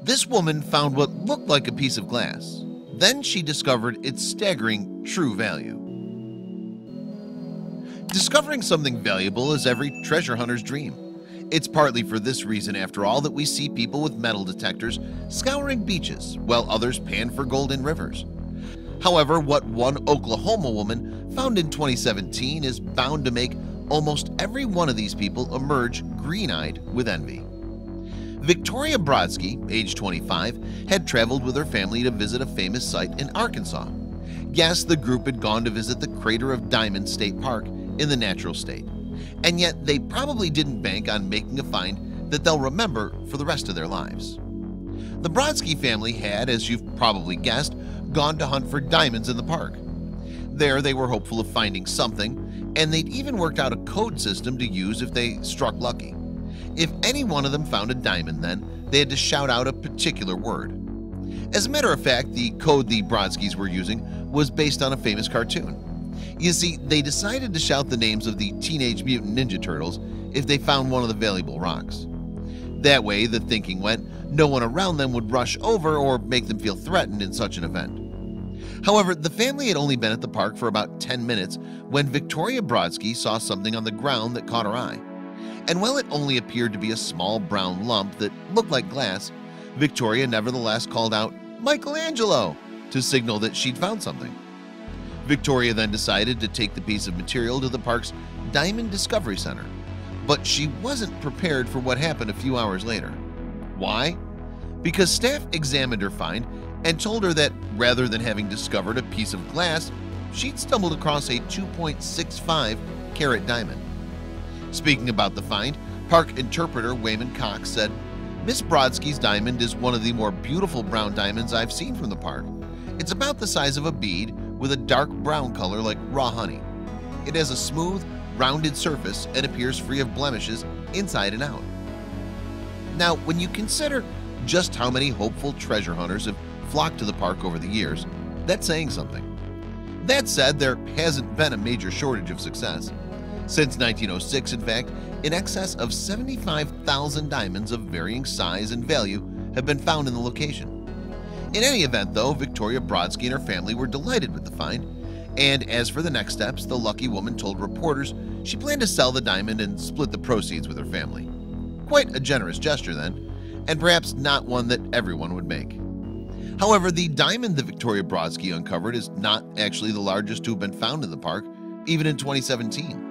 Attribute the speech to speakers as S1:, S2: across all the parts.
S1: This woman found what looked like a piece of glass. Then she discovered its staggering true value. Discovering something valuable is every treasure hunter's dream. It's partly for this reason, after all, that we see people with metal detectors scouring beaches while others pan for gold in rivers. However, what one Oklahoma woman found in 2017 is bound to make almost every one of these people emerge green-eyed with envy. Victoria Brodsky, age 25, had traveled with her family to visit a famous site in Arkansas. Yes, the group had gone to visit the Crater of Diamond State Park in the natural state, and yet they probably didn't bank on making a find that they'll remember for the rest of their lives. The Brodsky family had, as you've probably guessed, gone to hunt for diamonds in the park. There they were hopeful of finding something, and they'd even worked out a code system to use if they struck lucky. If any one of them found a diamond, then they had to shout out a particular word. As a matter of fact, the code the Brodskys were using was based on a famous cartoon. You see, they decided to shout the names of the Teenage Mutant Ninja Turtles if they found one of the valuable rocks. That way, the thinking went, no one around them would rush over or make them feel threatened in such an event. However, the family had only been at the park for about 10 minutes when Victoria Brodsky saw something on the ground that caught her eye. And while it only appeared to be a small brown lump that looked like glass, Victoria nevertheless called out, "Michelangelo!" to signal that she'd found something. Victoria then decided to take the piece of material to the park's Diamond Discovery Center, but she wasn't prepared for what happened a few hours later. Why? Because staff examined her find and told her that rather than having discovered a piece of glass, she'd stumbled across a 2.65 carat diamond. Speaking about the find, park interpreter Wayman Cox said, "Miss Brodsky's diamond is one of the more beautiful brown diamonds I've seen from the park. It's about the size of a bead with a dark brown color like raw honey. It has a smooth, rounded surface and appears free of blemishes inside and out." Now, when you consider just how many hopeful treasure hunters have flocked to the park over the years, that's saying something. That said, there hasn't been a major shortage of success. Since 1906, in fact, in excess of 75,000 diamonds of varying size and value have been found in the location. In any event, though, Victoria Brodsky and her family were delighted with the find, and as for the next steps, the lucky woman told reporters she planned to sell the diamond and split the proceeds with her family. Quite a generous gesture then, and perhaps not one that everyone would make. However, the diamond that Victoria Brodsky uncovered is not actually the largest to have been found in the park, even in 2017.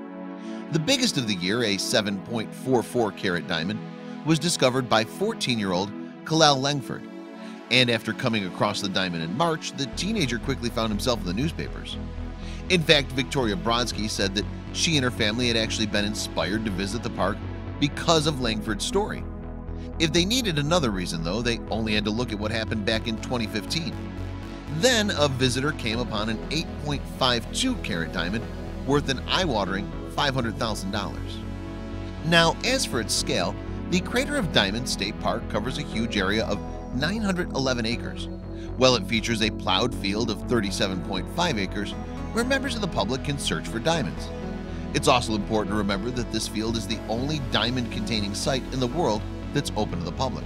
S1: The biggest of the year, a 7.44 carat diamond, was discovered by 14-year-old Kalal Langford, and after coming across the diamond in March, the teenager quickly found himself in the newspapers. In fact, Victoria Brodsky said that she and her family had actually been inspired to visit the park because of Langford's story. If they needed another reason, though, they only had to look at what happened back in 2015. Then a visitor came upon an 8.52 carat diamond worth an eye-watering $500,000. Now, as for its scale, the Crater of Diamond State Park covers a huge area of 911 acres, while it features a plowed field of 37.5 acres where members of the public can search for diamonds. It's also important to remember that this field is the only diamond-containing site in the world that's open to the public.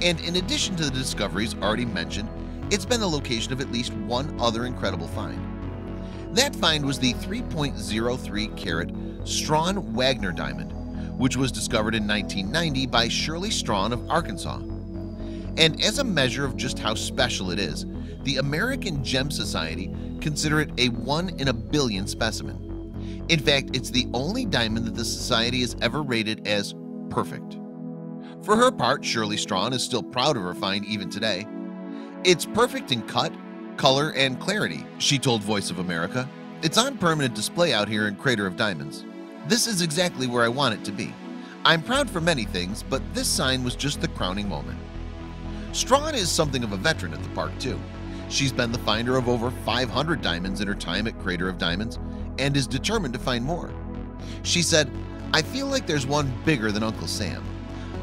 S1: And in addition to the discoveries already mentioned, it's been the location of at least one other incredible find. That find was the 3.03 carat Strawn Wagner diamond, which was discovered in 1990 by Shirley Strawn of Arkansas. And as a measure of just how special it is, the American Gem Society consider it a 1 in a billion specimen. In fact, it's the only diamond that the society has ever rated as perfect. For her part, Shirley Strawn is still proud of her find even today. "It's perfect in cut, color, and clarity," she told Voice of America. "It's on permanent display out here in Crater of Diamonds. This is exactly where I want it to be. I'm proud for many things, but this sign was just the crowning moment." Strawn is something of a veteran at the park too. She's been the finder of over 500 diamonds in her time at Crater of Diamonds and is determined to find more. She said, "I feel like there's one bigger than Uncle Sam.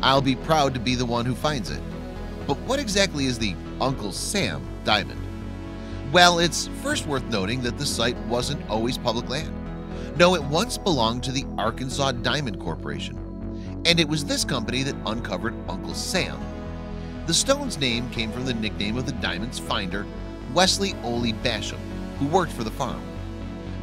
S1: I'll be proud to be the one who finds it." But what exactly is the Uncle Sam diamond? Well, it's first worth noting that the site wasn't always public land. No, it once belonged to the Arkansas Diamond Corporation, and it was this company that uncovered Uncle Sam. The stone's name came from the nickname of the diamond's finder, Wesley Ole Basham, who worked for the farm.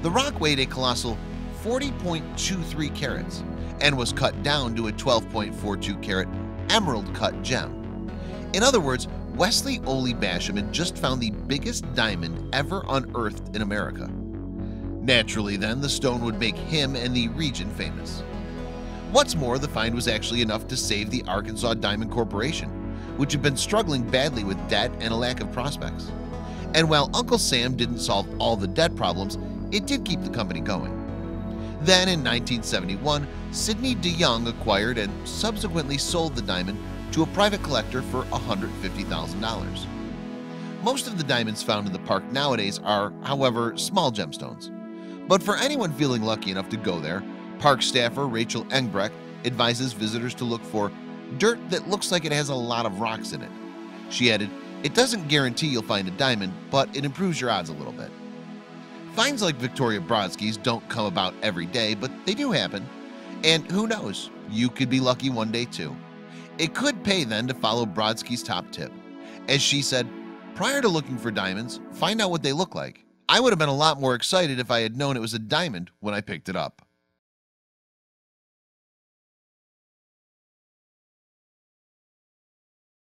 S1: The rock weighed a colossal 40.23 carats and was cut down to a 12.42 carat emerald cut gem. In other words, Wesley Ole Basham had just found the biggest diamond ever unearthed in America. Naturally then, the stone would make him and the region famous. What's more, the find was actually enough to save the Arkansas Diamond Corporation, which had been struggling badly with debt and a lack of prospects. And while Uncle Sam didn't solve all the debt problems, it did keep the company going. Then in 1971, Sidney DeYoung acquired and subsequently sold the diamond to a private collector for $150,000. Most of the diamonds found in the park nowadays are, however, small gemstones. But for anyone feeling lucky enough to go there, park staffer Rachel Engbrecht advises visitors to look for dirt that looks like it has a lot of rocks in it. She added, "It doesn't guarantee you'll find a diamond, but it improves your odds a little bit." Finds like Victoria Brodsky's don't come about every day, but they do happen. And who knows, you could be lucky one day too. It could pay then to follow Brodsky's top tip. As she said, "Prior to looking for diamonds, find out what they look like. I would have been a lot more excited if I had known it was a diamond when I picked it up."